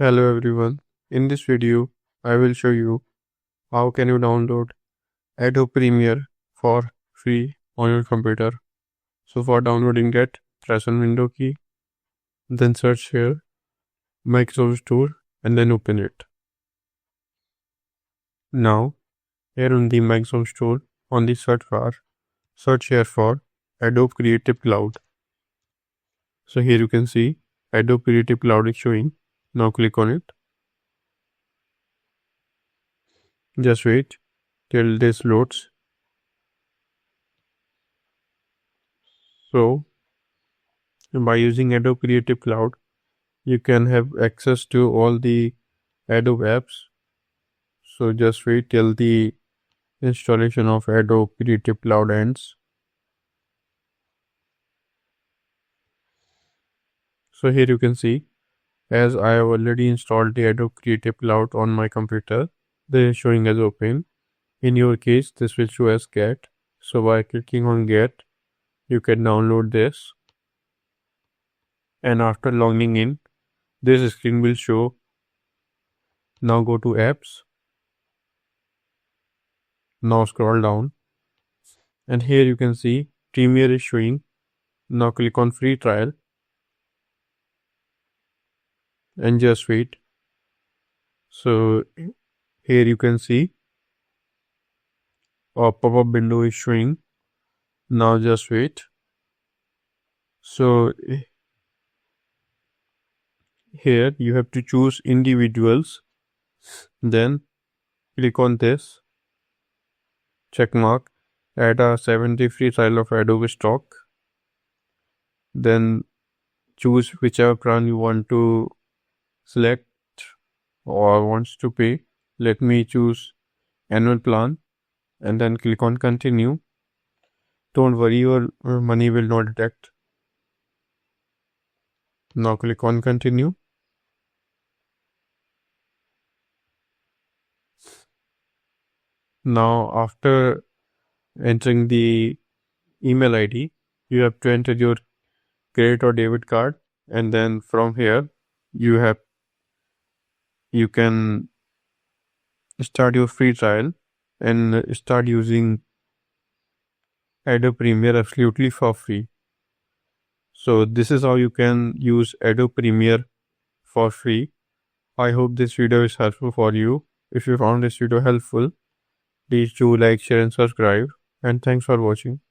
Hello everyone. In this video, I will show you how can you download Adobe Premiere for free on your computer. So for downloading that, press on Window key, then search here Microsoft Store and then open it. Now, here on the Microsoft Store, on the search bar, search here for Adobe Creative Cloud. So here you can see Adobe Creative Cloud is showing. Now click on it. Just wait till this loads. So by using Adobe Creative Cloud, you can have access to all the Adobe apps. So just wait till the installation of Adobe Creative Cloud ends. So here you can see, as I have already installed the Adobe Creative Cloud on my computer, this is showing as open. In your case, this will show as get. So by clicking on get, you can download this. And after logging in, this screen will show. Now go to apps. Now scroll down. And here you can see Premiere is showing. Now click on free trial. And just wait. So here you can see a pop-up window is showing. Now just wait. So here you have to choose individuals. Then click on this check mark, add a 7-day free trial of Adobe stock. Then choose whichever plan you want to select or wants to pay. Let me choose annual plan and then click on continue. Don't worry, your money will not deduct. Now click on continue. Now after entering the email ID, you have to enter your credit or debit card, and then from here you can start your free trial and start using Adobe Premiere absolutely for free. So this is how you can use Adobe Premiere for free. I hope this video is helpful for you. If you found this video helpful, please do like, share and subscribe, and thanks for watching.